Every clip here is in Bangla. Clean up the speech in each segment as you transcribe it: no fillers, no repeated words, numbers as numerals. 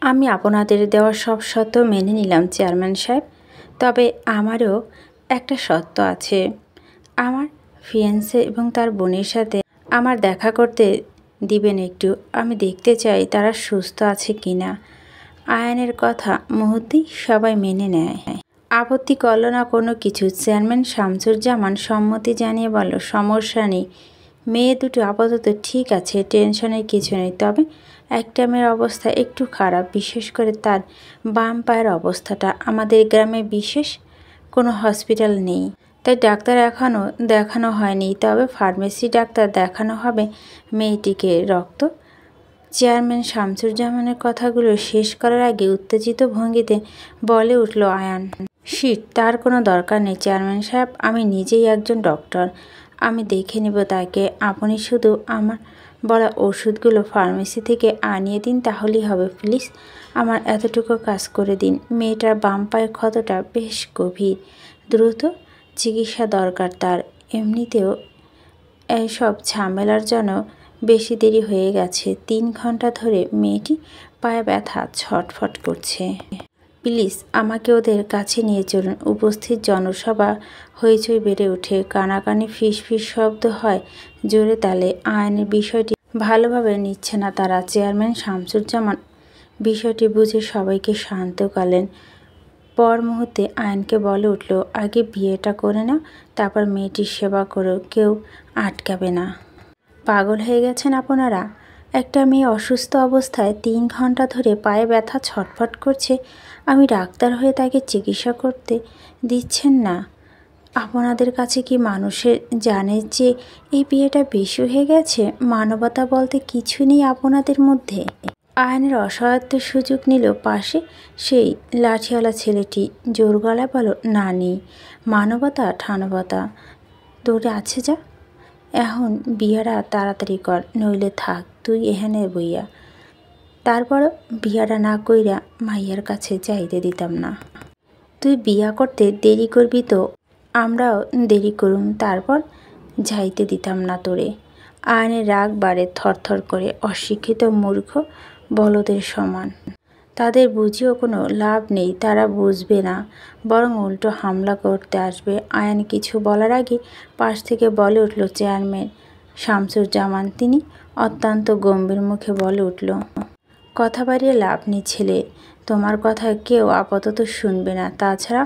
আমি আপনাদের দেওয়া সব শর্ত মেনে নিলাম চেয়ারম্যান সাহেব, তবে আমারও একটা শর্ত আছে। আমার ফিয়ান্সে এবং তার বোনের সাথে আমার দেখা করতে দিবেন একটু। আমি দেখতে চাই তারা সুস্থ আছে কিনা। আয়ানের কথা মুহূর্তেই সবাই মেনে নেয়। আপত্তি করল না কোনো কিছু। চেয়ারম্যান শামসুজ্জামান সম্মতি জানিয়ে বলল, সমস্যা নেই, মেয়ে দুটো আপাতত ঠিক আছে, টেনশনের কিছু নেই। তবে একটা মেয়ের অবস্থা একটু খারাপ, বিশেষ করে তার বাম পায়ের অবস্থাটা। আমাদের গ্রামে বিশেষ কোনো হসপিটাল নেই, তাই ডাক্তার এখনও দেখানো হয়নি। তবে ফার্মেসি ডাক্তার দেখানো হবে মেয়েটিকে। রক্ত চেয়ারম্যান শামসুজ্জামানের কথাগুলো শেষ করার আগে উত্তেজিত ভঙ্গিতে বলে উঠল আয়ান, শিট, তার কোনো দরকার নেই চেয়ারম্যান সাহেব, আমি নিজেই একজন ডক্টর, আমি দেখে নেব তাকে। আপনি শুধু আমার বলা ওষুধগুলো ফার্মেসি থেকে আনিয়ে দিন, তাহলেই হবে। প্লিজ আমার এতটুকু কাজ করে দিন। মেয়েটার বাম পায়ের ক্ষতটা বেশ গভীর, দ্রুত চিকিৎসা দরকার তার। এমনিতেও এইসব ঝামেলার জন্য বেশি দেরি হয়ে গেছে। 3 ঘন্টা ধরে মেয়েটি পায়ে ব্যথা ছটফট করছে। প্লিজ আমাকে ওদের কাছে নিয়ে চলুন। উপস্থিত জনসভা হইচই বেড়ে ওঠে, কানাকানি ফিসফিস শব্দ হয় জোরে তালে। আইনের বিষয়টি ভালোভাবে নিচ্ছে না তারা। চেয়ারম্যান শামসুজ্জামান বিষয়টি বুঝে সবাইকে শান্ত করলেন। পর মুহূর্তে আয়নকে বলে উঠল, আগে বিয়েটা করে নাও, তারপর মেয়েটির সেবা করো, কেউ আটকাবে না। পাগল হয়ে গেছেন আপনারা? একটা মেয়ে অসুস্থ অবস্থায় 3 ঘন্টা ধরে পায়ে ব্যথা ছটফট করছে, আমি ডাক্তার হয়ে তাকে চিকিৎসা করতে দিচ্ছেন না? আপনাদের কাছে কি মানুষের জানে যে এই বিয়েটা বেশি হয়ে গেছে? মানবতা বলতে কিছু নেই আপনাদের মধ্যে? আয়নের অসহায়ত্বের সুযোগ নিল পাশে সেই লাঠিওয়ালা ছেলেটি। জোর গলায় বলল, না, নেই মানবতা ঠানবতা, দৌড়ে আছে যা। এখন বিয়ারা তাড়াতাড়ি কর, নইলে থাক তুই এখানে বইয়া। তারপরও বিয়াটা না কইরা মাইয়ার কাছে যাইতে দিতাম না। তুই বিয়া করতে দেরি করবি তো আমরাও দেরি করুম, তারপর যাইতে দিতাম না তোরে। আয়নের রাগ বাড়ে থরথর করে। অশিক্ষিত মূর্খ বলদের সমান। তাদের বুঝিও কোনো লাভ নেই, তারা বুঝবে না, বরং উল্টো হামলা করতে আসবে। আয়ান কিছু বলার আগে পাশ থেকে বলে উঠল চেয়ারম্যান শামসুজ্জামান। তিনি অত্যন্ত গম্ভীর মুখে বলে উঠল, কথা বাড়িয়ে লাভ নেই ছেলে, তোমার কথা কেউ আপাতত শুনবে না। তাছাড়া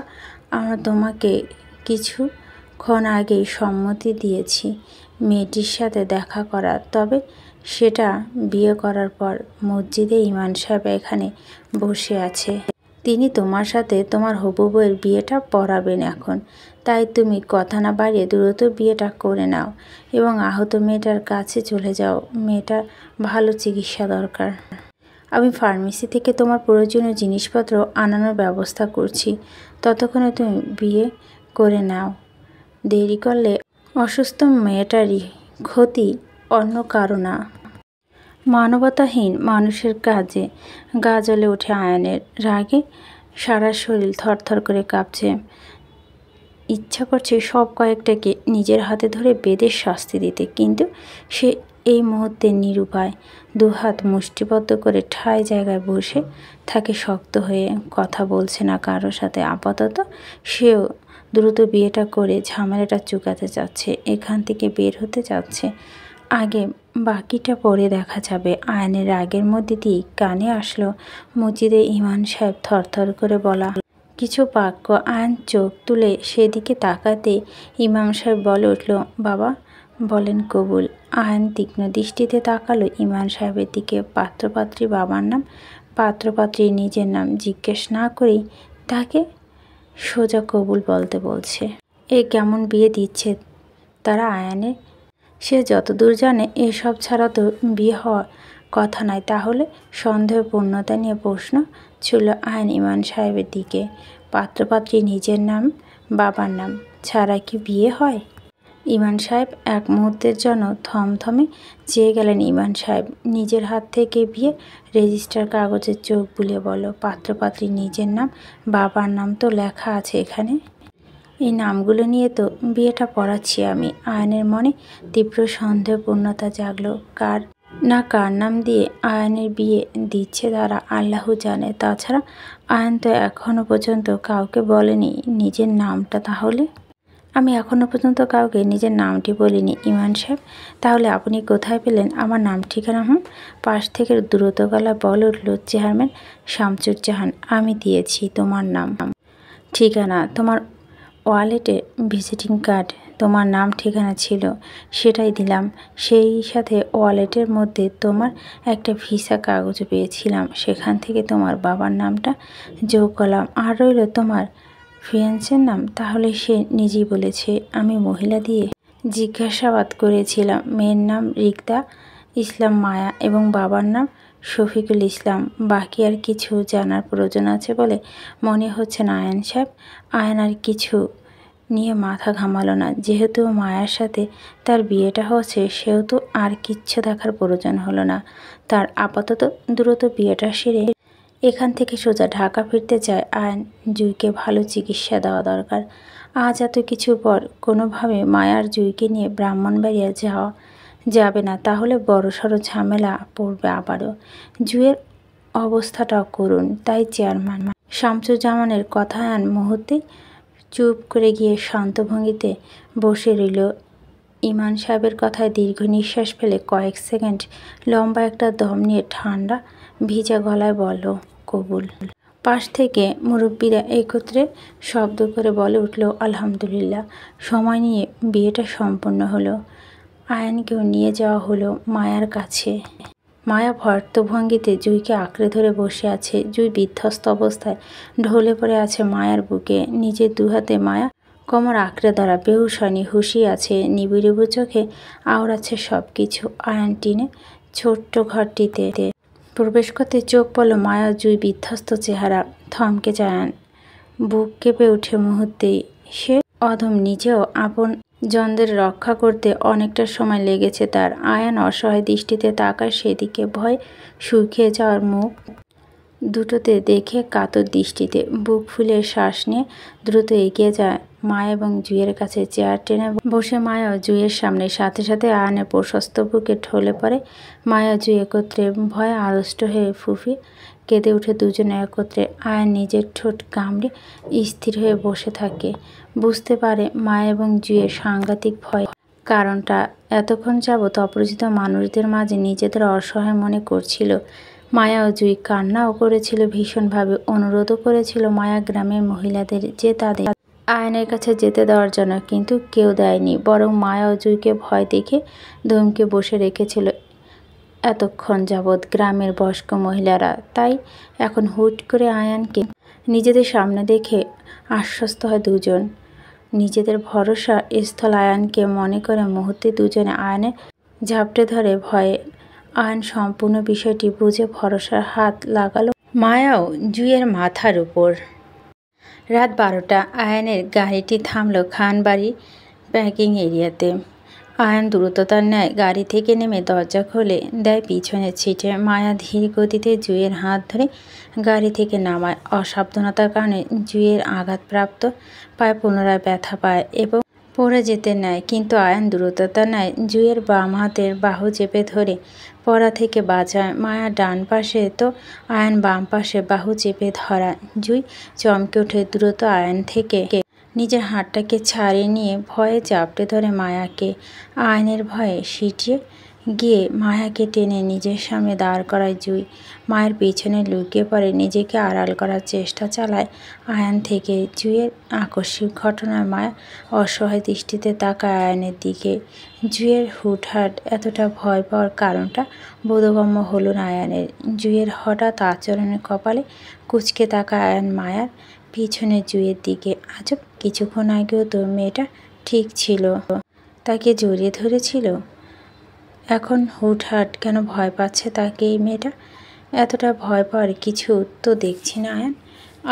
আমরা তোমাকে কিছুক্ষণ আগেই সম্মতি দিয়েছি মেয়েটির সাথে দেখা করার। তবে সেটা বিয়ে করার পর। মসজিদে ইমাম সাহেব এখানে বসে আছে, তিনি তোমার সাথে তোমার হবু বউয়ের বিয়েটা পড়াবেন এখন। তাই তুমি কথা না বাড়িয়ে দ্রুত বিয়েটা করে নাও এবং আহত মেয়েটার কাছে চলে যাও। মেয়েটার ভালো চিকিৎসা দরকার। আমি ফার্মেসি থেকে তোমার প্রয়োজনীয় জিনিসপত্র আনানোর ব্যবস্থা করছি, ততক্ষণে তুমি বিয়ে করে নাও। দেরি করলে অসুস্থ মেয়েটারই ক্ষতি, অন্য কারো না। মানবতাহীন মানুষের কাজে গা জ্বলে ওঠে আয়নের। রাগে সারা শরীর থরথর করে কাঁপছে। ইচ্ছা করছে সব কয়েকটাকে নিজের হাতে ধরে বেঁধে শাস্তি দিতে, কিন্তু সে এই মুহূর্তে নিরুপায়। দুহাত মুষ্টিবদ্ধ করে ঠায় জায়গায় বসে থাকে শক্ত হয়ে। কথা বলছে না কারোর সাথে। আপাতত সেও দ্রুত বিয়েটা করে ঝামেলাটা চুকাতে চাচ্ছে, এখান থেকে বের হতে চাচ্ছে। আগে বাকিটা পরে দেখা যাবে। আয়নের রাগের মধ্যে দিয়ে কানে আসলো মসজিদে ইমাম সাহেব থরথর করে বলা কিছু বাক্য। আয়ন চোখ তুলে সেদিকে তাকাতে ইমাম সাহেব বলে উঠল, বাবা বলেন কবুল। আয়ন তীক্ষ্ণ দৃষ্টিতে তাকালো ইমাম সাহেবের দিকে। পাত্রপাত্রীর বাবার নাম, পাত্রপাত্রীর নিজের নাম জিজ্ঞেস না করেই তাকে সোজা কবুল বলতে বলছে। এ কেমন বিয়ে দিচ্ছে তারা আয়ানের? সে যতদূর জানে এসব ছাড়া তো বিয়ে হওয়ার কথা নয়। তাহলে সন্দেহ পূর্ণতা নিয়ে প্রশ্ন ছিল আয়ন ইমাম সাহেবের দিকে। পাত্রপাত্রীর নিজের নাম, বাবার নাম ছাড়া কি বিয়ে হয়? ইমাম সাহেব এক মুহূর্তের জন্য থমথমে চেয়ে গেলেন। ইমাম সাহেব নিজের হাত থেকে বিয়ে রেজিস্টার কাগজে চোখ বুলিয়ে বলল, পাত্রপাত্রীর নিজের নাম, বাবার নাম তো লেখা আছে এখানে। এই নামগুলো নিয়ে তো বিয়েটা পড়াচ্ছি আমি। আয়নের মনে তীব্র সন্দেহপূর্ণতা জাগলো। কার না কার নাম দিয়ে আয়ানের বিয়ে দিচ্ছে তারা আল্লাহ জানে। তাছাড়া আয়ান তো এখনও পর্যন্ত কাউকে বলেনি নিজের নামটা। তাহলে আমি এখনও পর্যন্ত কাউকে নিজের নামটি বলিনি ইমান সাহেব। তাহলে আপনি কোথায় পেলেন আমার নাম ঠিকানা? পাশ থেকে দ্রুত গলায় বলে উঠল চেয়ারম্যান শামসুজ্জামান। আমি দিয়েছি তোমার নাম ঠিকানা, তোমার ওয়ালেটে ভিজিটিং কার্ড তোমার নাম ঠিকানা ছিল, সেটাই দিলাম। সেই সাথে ওয়ালেটের মধ্যে তোমার একটা ভিসা কাগজও পেয়েছিলাম, সেখান থেকে তোমার বাবার নামটা যোগ করলাম। আর রইল তোমার ফিয়ান্সের নাম। তাহলে সে নিজেই বলেছে আমি মহিলা দিয়ে জিজ্ঞাসাবাদ করেছিলাম। মেয়ের নাম রিক্তা ইসলাম মায়া এবং বাবার নাম শফিকুল ইসলাম। বাকি আর কিছু জানার প্রয়োজন আছে বলে মনে হচ্ছে না আয়ান সাহেব। আয়ান আর কিছু নিয়ে মাথা ঘামালো না। যেহেতু মায়ার সাথে তার বিয়েটা হচ্ছে, সেহেতু আর কিচ্ছু দেখার প্রয়োজন হলো না তার। আপাতত দ্রুত বিয়েটা সেরে এখান থেকে সোজা ঢাকা ফিরতে চায় আয়ান। জুইকে ভালো চিকিৎসা দেওয়া দরকার। আজ এত কিছু পর কোনোভাবে মায়ার জুইকে নিয়ে ব্রাহ্মণবাড়িয়া যাওয়া যাবে না, তাহলে বড়সড় ঝামেলা পড়বে আবারও। জুয়ের অবস্থাটাও করুন। তাই চেয়ারম্যান শামসুজ্জামানের কথা আয়ান মুহূর্তে চুপ করে গিয়ে শান্ত ভঙ্গিতে বসে রইল। ইমান সাহেবের কথায় দীর্ঘ নিঃশ্বাস ফেলে কয়েক সেকেন্ড লম্বা একটা দম নিয়ে ঠান্ডা ভিজা গলায় বলল কবুল। পাশ থেকে মুরব্বীরা একত্রে শব্দ করে বলে উঠল আলহামদুলিল্লাহ। সময় নিয়ে বিয়েটা সম্পন্ন হলো। আয়ানকেও নিয়ে যাওয়া হলো মায়ার কাছে। মায়া ভর্তভঙ্গিতে জুইকে আঁকড়ে ধরে বসে আছে। জুই বিধ্বস্ত অবস্থায় ঢলে পড়ে আছে মায়ার বুকে। নিজের দুহাতে মায়া কোমর আঁকড়ে ধরা, বেহুশ হয়নি, হুঁশি আছে। নিবিড় চোখে আওড়াচ্ছে সব কিছু। আয়ান টিনে ছোট্ট ঘরটিতে প্রবেশ করতে চোখ পড়ল মায়া জুই বিধ্বস্ত চেহারা। থমকে যায় আয়ান, বুক কেঁপে ওঠে মুহূর্তেই। সে অধম, নিজেও আপন জনদের রক্ষা করতে অনেকটা সময় লেগেছে তার। আয়ান অসহায় দৃষ্টিতে তাকায় সেদিকে। ভয় শুকিয়ে যাওয়ার মুখ দুটোতে দেখে কাতর দৃষ্টিতে বুক ফুলে শ্বাস নিয়ে দ্রুত এগিয়ে যায় মা এবং জুইয়ের কাছে। চেয়ার টেনে বসে মায়া জুইয়ের সামনে। সাথে সাথে আয়ানের প্রশস্ত বুকে ঢলে পড়ে মায়া জুই একত্রে। ভয়ে আড়ষ্ট হয়ে ফুফি কেঁদে উঠে দুজনে একত্রে। আয়ান নিজের ঠোঁট কামড়ে স্থির হয়ে বসে থাকে। বুঝতে পারে মায়া এবং জুইয়ের সাংঘাতিক ভয় কারণটা। এতক্ষণ যাবৎ অপরিচিত মানুষদের মাঝে নিজেদের অসহায় মনে করছিল। মায়া ও জুই কান্নাও করেছিল ভীষণভাবে। অনুরোধও করেছিল মায়া গ্রামের মহিলাদের যে তাদের আয়নের কাছে যেতে দেওয়ার জন্য, কিন্তু কেউ দেয়নি। বরং মায়া ও জুইকে ভয় দেখে ধমকে বসে রেখেছিল এতক্ষণ যাবৎ গ্রামের বয়স্ক মহিলারা। তাই এখন হুট করে আয়ানকে নিজেদের সামনে দেখে আশ্বস্ত হয় দুজন। নিজেদের ভরসা স্থল আয়ানকে মনে করে মুহূর্তে দুজনে আয়ানে ঝাপটে ধরে ভয়ে। আয়ান সম্পূর্ণ বিষয়টি বুঝে ভরসার হাত লাগালো মায়াও জুইয়ের মাথার উপর। রাত 12টা আয়ানের গাড়িটি থামলো খানবাড়ি পার্কিং এরিয়াতে। আয়ান দ্রুততার ন্যায় গাড়ি থেকে নেমে দরজা খুলে দেয় পিছনের সিটে। মায়া ধীর গতিতে জুইয়ের হাত ধরে গাড়ি থেকে নামায়। অসাবধানতার কারণে জুইয়ের আঘাতপ্রাপ্ত পায়ে পুনরায় ব্যথা পায় এবং পড়ে যেতে নেয়, কিন্তু আয়ান দ্রুততা নেয় জুইয়ের বাম হাতের বাহু চেপে ধরে পড়া থেকে বাঁচায়। মায়া ডান পাশে তো আয়ান বাম পাশে বাহু চেপে ধরা। জুই চমকে ওঠে দ্রুত আয়ান থেকে নিজের হাতটাকে ছাড়িয়ে নিয়ে ভয়ে চাপটে ধরে মায়াকে। আয়নের ভয়ে সিটিয়ে গিয়ে মায়াকে টেনে নিজের সামনে দাঁড় করায় জুই। মায়ের পিছনে লুকিয়ে পড়ে, নিজেকে আড়াল করার চেষ্টা চালায় আয়ান থেকে। জুইয়ের আকস্মিক ঘটনায় মায়া অসহায় দৃষ্টিতে তাকায় আয়ানের দিকে। জুইয়ের হুটহাট এতটা ভয় পাওয়ার কারণটা বোধগম্য হলো না আয়ানের। জুইয়ের হঠাৎ আচরণের কপালে কুঁচকে তাকায় আয়ান মায়ার পিছনে জুইয়ের দিকে। আজব, কিছুক্ষণ আগেও তো মেয়েটা ঠিক ছিল, তাকে জড়িয়ে ধরেছিল। এখন হুটহাট কেন ভয় পাচ্ছে তাকে এই মেয়েটা? এতটা ভয় পাওয়ার কিছু তো দেখছি না আয়ান।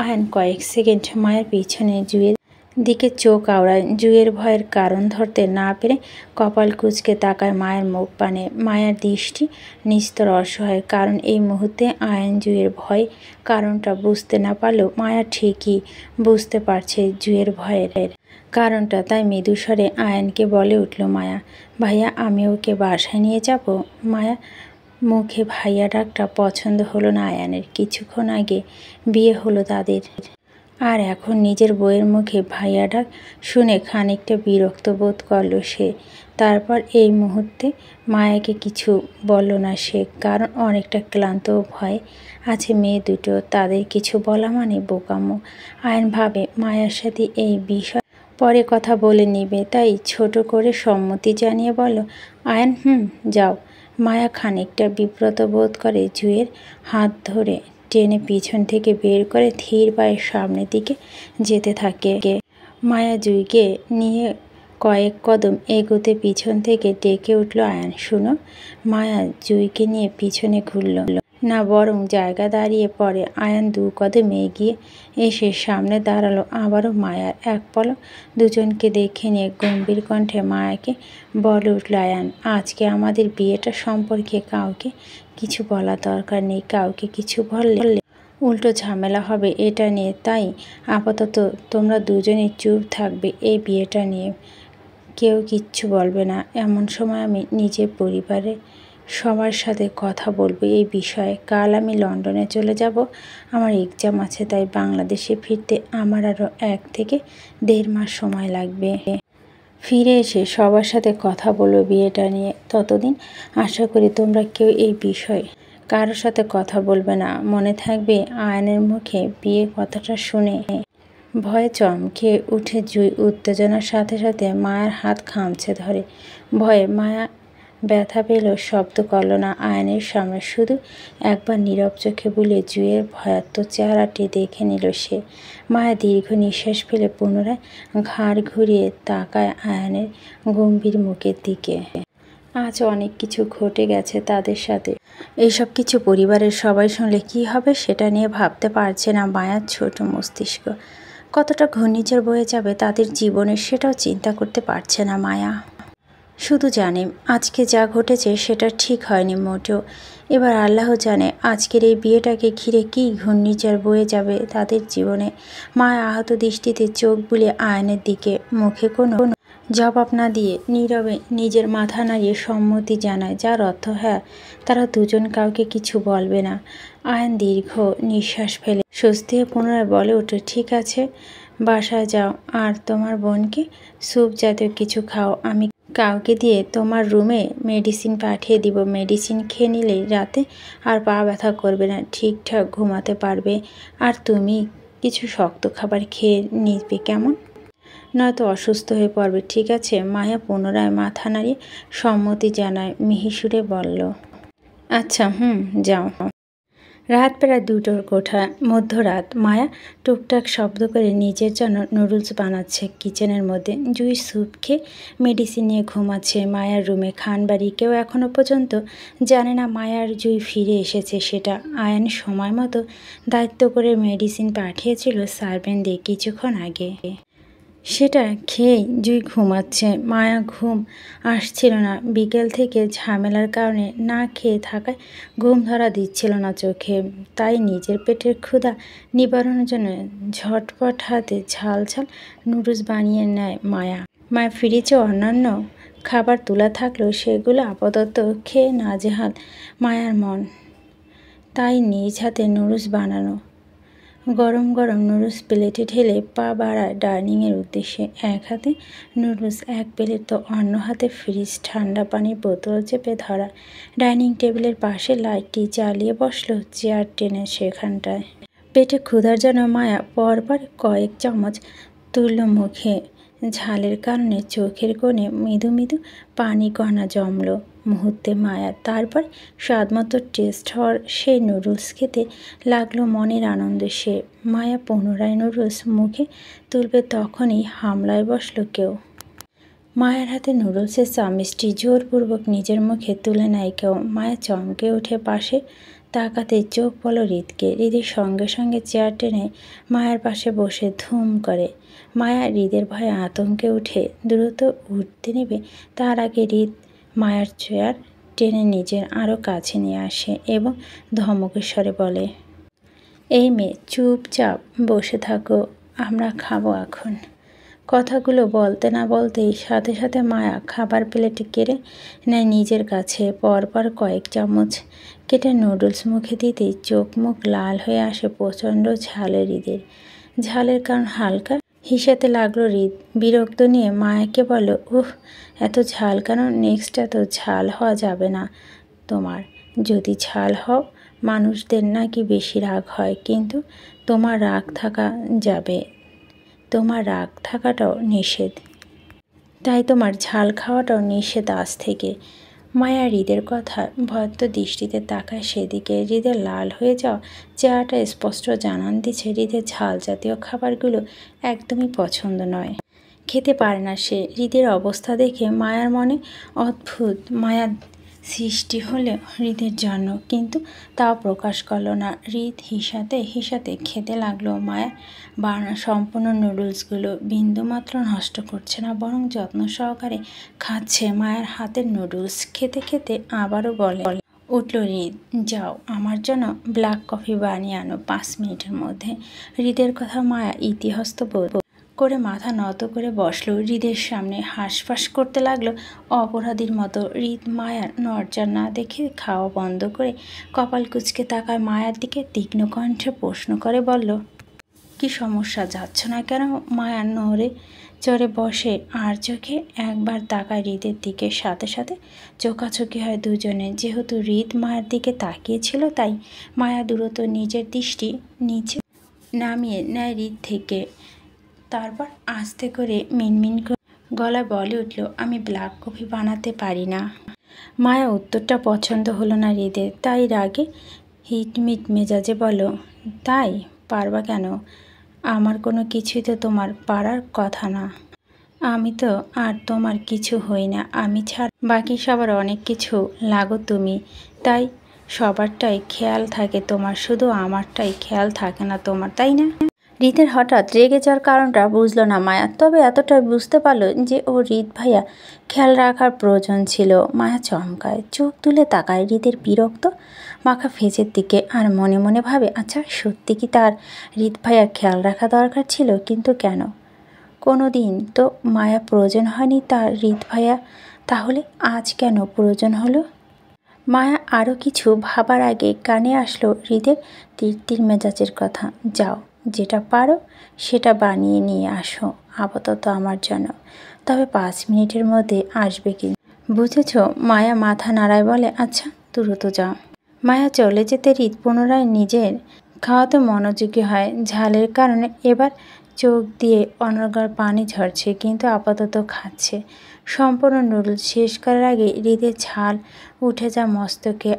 আয়ান কয়েক সেকেন্ড মায়ের পিছনে জুইয়ের দিকে চোখ আওড়ায়। জুইয়ের ভয়ের কারণ ধরতে না পেরে কপাল কুঁচকে তাকায় মায়ের মুখ পানে। মায়ের দৃষ্টি নিস্তর অসহায়, কারণ এই মুহূর্তে আয়ান জুইয়ের ভয় কারণটা বুঝতে না পারলেও মায়া ঠিকই বুঝতে পারছে জুইয়ের ভয়ের কারণটা। তাই মৃদুস্বরে আয়ানকে বলে উঠল মায়া, ভাইয়া আমি ওকে বাসায় নিয়ে যাব। মায়া মুখে ভাইয়া ডাকটা পছন্দ হলো না আয়ানের। কিছুক্ষণ আগে বিয়ে হলো তাদের, আর এখন নিজের বউয়ের মুখে ভাইয়া ডাক শুনে খানিকটা বিরক্ত বোধ করল সে। তারপর এই মুহূর্তে মায়াকে কিছু বলল না সে, কারণ অনেকটা ক্লান্ত ও ভয় আছে মেয়ে দুটো। তাদের কিছু বলা মানে বোকামো। আয়ান ভাবে মায়ার সাথে এই বিষয় পরে কথা বলে নিবে, তাই ছোট করে সম্মতি জানিয়ে বলল, আয়ান যাও। মায়া খানিকটা বিব্রত বোধ করে জুঁইয়ের হাত ধরে টেনে পিছন থেকে বের করে ধীর পায়ে সামনের দিকে যেতে থাকে। মায়া জুঁইকে নিয়ে কয়েক কদম এগোতে পিছন থেকে ডেকে উঠল, আয়ান শুনো। মায়া জুঁইকে নিয়ে পিছনে ঘুরল না, বরং জায়গা দাঁড়িয়ে পড়ে। আয়ান 2 কদম এগিয়ে এসে সামনে দাঁড়ালো। আবারও মায়ার এক পলক দুজনকে দেখে নিয়ে গম্ভীর কণ্ঠে মায়াকে বলে উঠল, আয়ান আজকে আমাদের বিয়েটা সম্পর্কে কাউকে কিছু বলার দরকার নেই। কাউকে কিছু বললে উল্টো ঝামেলা হবে এটা নিয়ে, তাই আপাতত তোমরা দুজনেই চুপ থাকবে এই বিয়েটা নিয়ে। কেউ কিচ্ছু বলবে না। এমন সময় আমি নিজের পরিবারে সবার সাথে কথা বলবো এই বিষয়ে। কাল আমি লন্ডনে চলে যাব, আমার এক্সাম আছে, তাই বাংলাদেশে ফিরতে আমার আরও 1 থেকে 1.5 মাস সময় লাগবে। ফিরে এসে সবার সাথে কথা বলবো বিয়েটা নিয়ে। ততদিন আশা করি তোমরা কেউ এই বিষয়ে কারোর সাথে কথা বলবে না। মনে থাকবে। আয়ানের মুখে বিয়ে কথাটা শুনে ভয়ে চমকে উঠে জুঁই। উত্তেজনার সাথে সাথে মায়ার হাত খামচে ধরে। ভয়ে মায়া ব্যথা পেল, শব্দ করল না আয়ানের সামনে। শুধু একবার নীরব চোখে বুলিয়ে জুঁইয়ের ভয়াত্মক চেহারাটি দেখে নিল সে। মায়া দীর্ঘ নিঃশ্বাস ফেলে পুনরায় ঘাড় ঘুরিয়ে তাকায় আয়ানের গম্ভীর মুখের দিকে। আজ অনেক কিছু ঘটে গেছে তাদের সাথে। এইসব কিছু পরিবারের সবাই শুনলে কি হবে সেটা নিয়ে ভাবতে পারছে না মায়ার ছোট মস্তিষ্ক। কতটা ঘূর্ণিঝড় বয়ে যাবে তাদের জীবনে সেটাও চিন্তা করতে পারছে না মায়া। শুধু জানে আজকে যা ঘটেছে সেটা ঠিক হয়নি মোটেও। এবার আল্লাহ জানে আজকের এই বিয়েটাকে ঘিরে কী ঘূর্ণিঝড় বয়ে যাবে তাদের জীবনে। মায়া আহত দৃষ্টিতে চোখ বুলিয়ে আয়নের দিকে, মুখে কোনো জবাব না দিয়ে নীরবে নিজের মাথা নাড়িয়ে সম্মতি জানায়, যার অর্থ হ্যাঁ, তারা দুজন কাউকে কিছু বলবে না। আয়ন দীর্ঘ নিঃশ্বাস ফেলে স্বস্তি হয়ে পুনরায় বলে ওঠে, ঠিক আছে, বাসায় যাও আর তোমার বোনকে স্যুপ জাতীয় কিছু খাও। আমি কাউকে দিয়ে তোমার রুমে মেডিসিন পাঠিয়ে দিব। মেডিসিন খেয়ে নিলেই রাতে আর পা ব্যথা করবে না, ঠিকঠাক ঘুমাতে পারবে। আর তুমি কিছু শক্ত খাবার খেয়ে নিবে কেমন, নয়তো অসুস্থ হয়ে পড়বে, ঠিক আছে? মায়া পুনরায় মাথা নাড়িয়ে সম্মতি জানায়, মিহিসুরে বলল, আচ্ছা যাও। রাত প্রায় 2টোর কোঠা, মধ্যরাত। মায়া টুকটাক শব্দ করে নিজের জন্য নুডলস বানাচ্ছে কিচেনের মধ্যে। জুঁই স্যুপ খেয়ে মেডিসিন নিয়ে ঘুমাচ্ছে মায়ার রুমে। খানবাড়ি কেউ এখনও পর্যন্ত জানে না মায়ার জুঁই ফিরে এসেছে সেটা। আয়ান সময় মতো দায়িত্ব করে মেডিসিন পাঠিয়েছিল সার্ভেন্ট দিয়ে কিছুক্ষণ আগে। সেটা খেয়েই জুঁই ঘুমাচ্ছে। মায়া ঘুম আসছিল না। বিকেল থেকে ঝামেলার কারণে না খেয়ে থাকায় ঘুম ধরা দিচ্ছিল না চোখে। তাই নিজের পেটের ক্ষুধা নিবারণের জন্য ঝটপট হাতে ঝাল ঝাল নুডলস বানিয়ে নেয় মায়া। মায়া ফ্রিজে অন্যান্য খাবার তোলা থাকলেও সেগুলো আপাতত খেয়ে নাজেহাল মায়ার মন। তাই নিজ হাতে নুডলস বানানো। গরম গরম নুডলস প্লেটে ঢেলে পা বাড়ায় ডাইনিংয়ের উদ্দেশ্যে। এক হাতে নুডলস 1 প্লেট তো অন্য হাতে ফ্রিজ ঠান্ডা পানির বোতল চেপে ধরা। ডাইনিং টেবিলের পাশে লাইটটি জ্বালিয়ে বসলো চেয়ার টেনে সেখানটায়। পেটে ক্ষুধার জন্য মায়া পরপর কয়েক চামচ তুলল মুখে। ঝালের কারণে চোখের কোণে মৃদু মৃদু পানি কণা জমল মুহূর্তে মায়া। তারপর স্বাদমতো টেস্ট হওয়ার সেই নুডলস খেতে লাগলো মনের আনন্দে সে। মায়া পুনরায় নুডলস মুখে তুলবে তখনই হামলায় বসলো কেউ। মায়ের হাতে নুডলসের চামচটি জোরপূর্বক নিজের মুখে তুলে নেয় কেউ। মায়া চমকে উঠে পাশে তাকাতে চোখ পড়ল হৃদকে। হৃদের সঙ্গে সঙ্গে চেয়ার টেনে মায়ের পাশে বসে ধুম করে। মায়া হৃদের ভয়ে আতঙ্কে উঠে দ্রুত উঠতে নেবে, তার আগে হৃদ মায়ার চেয়ার টেনে নিজের আরও কাছে নিয়ে আসে এবং ধমকের স্বরে বলে, এই মেয়ে চুপচাপ বসে থাকো, আমরা খাবো এখন। কথাগুলো বলতে না বলতেই সাথে সাথে মায়া খাবার প্লেটে কেড়ে নেয় নিজের কাছে। পরপর কয়েক চামচ কেটে নুডলস মুখে দিতেই চোখ মুখ লাল হয়ে আসে প্রচণ্ড ঝালে হৃদের। ঝালের কারণ হালকা হিসাতে লাগলো হৃদ। বিরক্ত নিয়ে মায়াকে বলল, উহ, এত ঝাল কেন? নেক্সট এত ঝাল হওয়া যাবে না তোমার। যদি ঝাল হও মানুষদের নাকি বেশি রাগ হয়, কিন্তু তোমার রাগ থাকা যাবে, তোমার রাগ থাকাটাও নিষেধ, তাই তোমার ঝাল খাওয়াটাও নিষেধ আজ থেকে। মায়া হৃদের কথা ভদ্র দৃষ্টিতে তাকায় সেদিকে। হৃদের লাল হয়ে যাওয়া চেহারাটা স্পষ্ট জানান দিচ্ছে হৃদের ঝাল জাতীয় খাবারগুলো একদমই পছন্দ নয়, খেতে পারে না সে। হৃদের অবস্থা দেখে মায়ার মনে অদ্ভুত মায়া সৃষ্টি হলে হৃদের জন্য, কিন্তু তাও প্রকাশ করল না। হৃদ হিসাতে খেতে লাগলো মায়া বানানো সম্পূর্ণ নুডলসগুলো। বিন্দুমাত্র নষ্ট করছে না, বরং যত্ন সহকারে খাচ্ছে মায়ের হাতের নুডলস। খেতে খেতে আবারও বলে উঠল হৃদ, যাও আমার জন্য ব্ল্যাক কফি বানিয়ে আনো 5 মিনিটের মধ্যে। হৃদের কথা মায়া ইতিহস্ত করে মাথা নত করে বসলো হৃদের সামনে। হাঁসফাঁস করতে লাগলো অপরাধীর মতো। হৃদ মায়ার নড়চড় না দেখে খাওয়া বন্ধ করে কপাল কুঁচকে তাকায় মায়ার দিকে। তীক্ষ্ণ কণ্ঠে প্রশ্ন করে বলল, কি সমস্যা, যাচ্ছ না কেন? মায়া নড়ে চড়ে বসে আর চোখে একবার তাকায় হৃদের দিকে। সাথে সাথে চোখাচোখি হয় দুজনে। যেহেতু হৃদ মায়ের দিকে তাকিয়েছিল, তাই মায়া দ্রুত নিজের দৃষ্টি নিচে নামিয়ে নেয় হৃদ থেকে। তারপর আস্তে করে মিনমিন করে গলায় বলে উঠল, আমি ব্ল্যাক কফি বানাতে পারি না। মায়া উত্তরটা পছন্দ হলো না হৃদের, তাই রাগে হিটমিট মেজাজে বলল, তাই পারবা কেন? আমার কোনো কিছুই তো তোমার পারার কথা না। আমি তো আর তোমার কিছু হই না। আমি ছাড়া বাকি সবার অনেক কিছু লাগো তুমি, তাই সবারটাই খেয়াল থাকে তোমার, শুধু আমারটাই খেয়াল থাকে না তোমার, তাই না? হৃদের হঠাৎ রেগে যাওয়ার কারণটা বুঝলো না মায়া, তবে এতটাই বুঝতে পারলো যে ও হৃদ ভাইয়া খেয়াল রাখার প্রয়োজন ছিল। মায়া চমকায়, চোখ তুলে তাকায় হৃদের বিরক্ত মাখা ফেজের দিকে আর মনে মনে ভাবে, আচ্ছা সত্যি কি তার হৃদ ভাইয়া খেয়াল রাখা দরকার ছিল? কিন্তু কেন? কোনো দিন তো মায়া প্রয়োজন হয়নি তার হৃদ ভাইয়া, তাহলে আজ কেন প্রয়োজন হলো? মায়া আরও কিছু ভাবার আগে কানে আসলো হৃদের তিরতির মেজাজের কথা, যাও যেটা পারো সেটা বানিয়ে নিয়ে আসো আপাতত আমার জন্য, তবে 5 মিনিটের মধ্যে আসবে কি বুঝেছ? মায়া মাথা নাড়ায় বলে, আচ্ছা দ্রুত যাও। মায়া চলে যেতে হৃদ পুনরায় নিজের খাওয়াতে মনোযোগী হয়। ঝালের কারণে এবার চোখ দিয়ে অনর্গল পানি ঝরছে, কিন্তু আপাতত খাচ্ছে। সম্পূর্ণ নুডলস শেষ করার আগে হৃদের ঝাল উঠে যা মস্তকে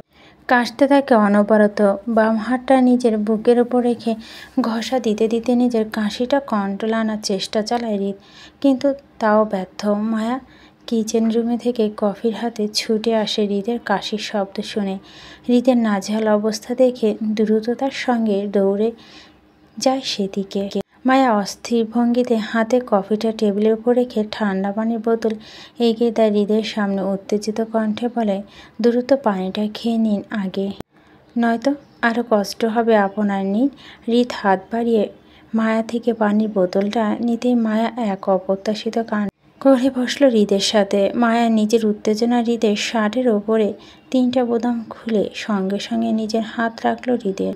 কাশতে থাকে অনবরত। বাম হাতটা নিজের বুকের উপর রেখে ঘষা দিতে দিতে নিজের কাশিটা কন্ট্রোল আনার চেষ্টা চালায় হৃদ, কিন্তু তাও ব্যর্থ। মায়া কিচেন রুমে থেকে কফির হাতে ছুটে আসে হৃদের কাশির শব্দ শুনে। হৃদের নাজেহাল অবস্থা দেখে দ্রুততার সঙ্গে দৌড়ে যায় সেদিকে। মায়া অস্থির ভঙ্গিতে হাতে কফিটা টেবিলের উপর রেখে ঠান্ডা পানির বোতল এগিয়ে দেয় হৃদের সামনে। উত্তেজিত কণ্ঠে বলে, দ্রুত পানিটা খেয়ে নিন আগে, নয়তো আরও কষ্ট হবে আপনার। নিন। হৃদ হাত বাড়িয়ে মায়া থেকে পানির বোতলটা নিতেই মায়া এক অপ্রত্যাশিত কাণ্ড করে বসল হৃদের সাথে। মায়া নিজের উত্তেজনা হৃদের শার্টের ওপরে 3টা বোতাম খুলে সঙ্গে সঙ্গে নিজের হাত রাখল হৃদের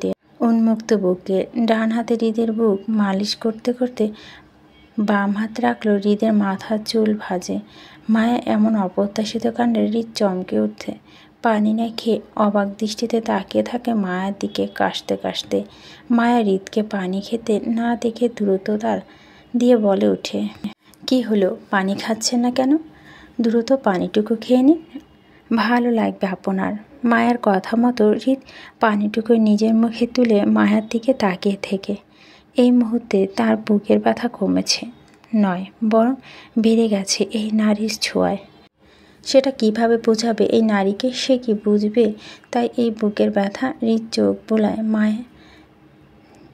উন্মুক্ত বুকে। ডান হাতে হৃদের বুক মালিশ করতে করতে বাম হাত রাখল হৃদের মাথার চুল ভাঁজে। মায়া এমন অপ্রত্যাশিত কাণ্ডে হৃদ চমকে উঠে পানি না খেয়ে অবাক দৃষ্টিতে তাকিয়ে থাকে মায়ার দিকে কাশতে কাশতে। মায়া হৃদকে পানি খেতে না দেখে দ্রুততার দিয়ে বলে উঠে, কি হলো, পানি খাচ্ছেন না কেন? দ্রুত পানিটুকু খেয়ে নিন, ভালো লাগবে আপনার। মায়ার কথা মতো হৃদ পানিটুকু নিজের মুখে তুলে মায়ার দিকে তাকিয়ে থেকে এই মুহূর্তে তার বুকের ব্যথা কমেছে নয়, বরং বেড়ে গেছে এই নারীর ছোঁয়ায়। সেটা কিভাবে বোঝাবে এই নারীকে, সে কি বুঝবে? তাই এই বুকের ব্যথা। হৃদ চোখ বোলায় মায়া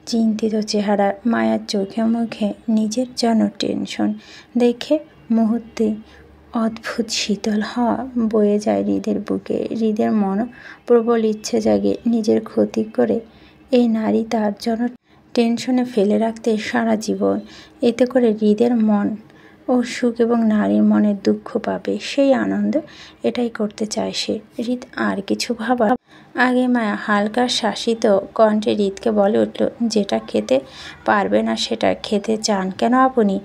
চিন্তিত চেহারা। মায়ার চোখে মুখে নিজের জন্য টেনশন দেখে মুহূর্তে অদ্ভুত শীতল হাওয়া বয়ে যায় হৃদের বুকে। হৃদের মন প্রবল ইচ্ছে জাগে নিজের ক্ষতি করে এই নারী তার জন্য টেনশনে ফেলে রাখতে সারা জীবন। এতে করে হৃদের মন ওর সুখ এবং নারীর মনের দুঃখ পাবে, সেই আনন্দ এটাই করতে চায় সে। হৃদ আর কিছু ভাবার আগে মায়া হালকা শাসিত কণ্ঠে হৃদকে বলে উঠল, যেটা খেতে পারবে না সেটা খেতে চান কেন আপনি?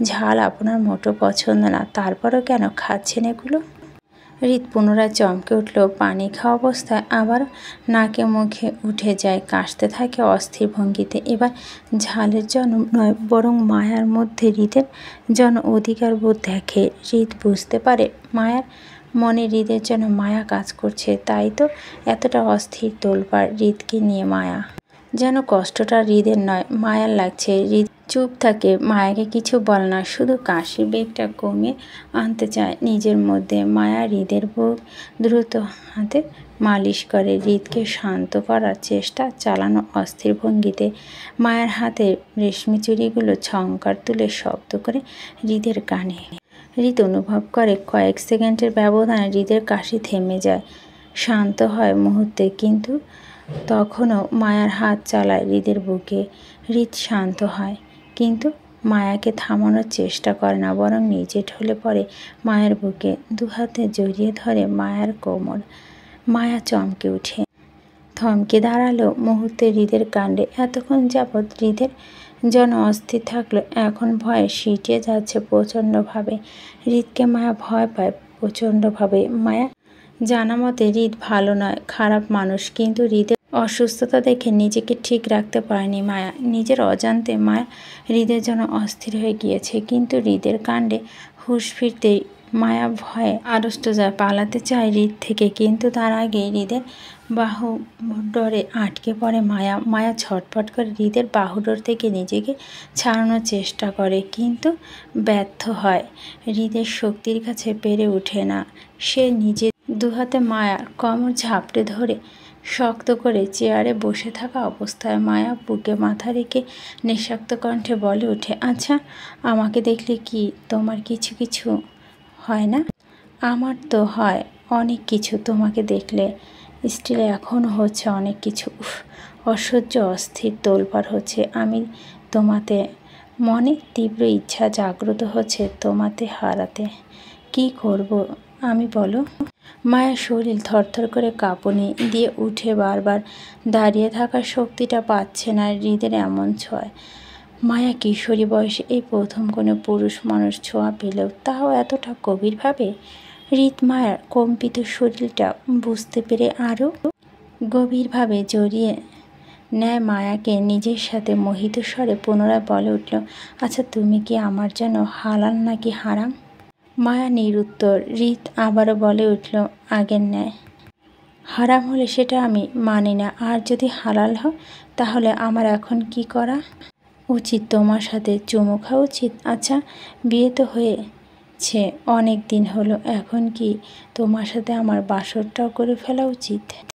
ঝাল আপনার মোটো পছন্দ না, তারপরও কেন খাচ্ছেন এগুলো? হৃদ পুনরায় চমকে উঠল। পানি খাওয়া অবস্থায় আবার নাকে মুখে উঠে যায়, কাশতে থাকে অস্থির ভঙ্গিতে। এবার ঝালের জন্য নয়, বরং মায়ার মধ্যে হৃদের জন্য অধিকার বোধ দেখে। হৃদ বুঝতে পারে মায়ার মনে হৃদের জন্য মায়া কাজ করছে, তাই তো এতটা অস্থির তোলপাড় হৃদকে নিয়ে। মায়া যেন কষ্টটা হৃদের নয়, মায়ার লাগছে। হৃদ চুপ থাকে, মায়াকে কিছু বলে না, শুধু কাশির বেগটা কমিয়ে আনতে চায় নিজের মধ্যে। মায়া হৃদের বুক দ্রুত হাতে মালিশ করে, হৃদকে শান্ত করার চেষ্টা চালানো অস্থির ভঙ্গিতে। মায়ার হাতে রেশমি চুড়িগুলো ঝংকার তুলে শব্দ করে হৃদের কানে। হৃদ অনুভব করে কয়েক সেকেন্ডের ব্যবধানে হৃদের কাশি থেমে যায়, শান্ত হয় মুহূর্তে, কিন্তু তখনও মায়ার হাত চালায় হৃদের বুকে। হৃদ শান্ত হয়, কিন্তু মায়াকে থামানোর চেষ্টা করে না, বরং নিজে ঢলে পড়ে মায়ের বুকে, দুহাতে জড়িয়ে ধরে মায়ার কোমর। মায়া চমকে উঠে, থমকে দাঁড়ালো মুহূর্তে হৃদের কাণ্ডে। এতক্ষণ যাবৎ হৃদের জন্য অস্থির থাকলো, এখন ভয়ে সিঁটিয়ে যাচ্ছে প্রচণ্ডভাবে। হৃদকে মায়া ভয় পায় প্রচণ্ডভাবে। মায়া জানা মতে হৃদ ভালো নয়, খারাপ মানুষ, কিন্তু হৃদের অসুস্থতা দেখে নিজেকে ঠিক রাখতে পারেনি মায়া। নিজের অজান্তে মায়া হৃদের জন্য অস্থির হয়ে গিয়েছে, কিন্তু হৃদের কাণ্ডে হুঁশ ফিরতেই মায়া ভয়ে আড়ষ্ট যায়, পালাতে চায় হৃদ থেকে, কিন্তু তার আগে হৃদের বাহুডোরে আটকে পড়ে মায়া। মায়া ছটফট করে হৃদের বাহুডোর থেকে নিজেকে ছাড়ানোর চেষ্টা করে, কিন্তু ব্যর্থ হয়। হৃদের শক্তির কাছে পেরে ওঠে না সে। নিজে দুহাতে মায়ার কোমর ঝাপটে ধরে শক্ত করে চেয়ারে বসে থাকা অবস্থায় মায়া বুকে মাথা রেখে নিঃশব্দ কণ্ঠে বলে ওঠে, আচ্ছা, আমাকে দেখলে কি তোমার কিছু কিছু হয় না? আমার তো হয় অনেক কিছু তোমাকে দেখলে। স্টিল এখনও হচ্ছে অনেক কিছু। অসহ্য অস্থির তোলপাড় হচ্ছে আমি তোমাতে। মনে তীব্র ইচ্ছা জাগ্রত হচ্ছে তোমাতে হারাতে। কি করব আমি বলো? মায়ের শরীর থরথর করে কাঁপুনি দিয়ে উঠে, বারবার দাঁড়িয়ে থাকার শক্তিটা পাচ্ছে না হৃদের এমন ছোঁয়ায়। মায়া কিশোরী বয়সে এই প্রথম কোনো পুরুষ মানুষ ছোঁয়া পেলেও, তাও এতটা গভীরভাবে। হৃদ মায়ার কম্পিত শরীরটা বুঝতে পেরে আরও গভীরভাবে জড়িয়ে নেয় মায়াকে নিজের সাথে। মোহিত স্বরে পুনরায় বলে উঠল, আচ্ছা, তুমি কি আমার জন্য হালাল নাকি হারাম? মায়া নিরুত্তর। হৃদ আবারও বলে উঠল, আগের ন্যায়। হারাম হলে সেটা আমি মানি না, আর যদি হালাল হয় তাহলে আমার এখন কি করা উচিত? তোমার সাথে চুমু খাওয়া উচিত? আচ্ছা, বিয়ে তো হয়েছে অনেক দিন হলো, এখন কি তোমার সাথে আমার বাসরটাও করে ফেলা উচিত?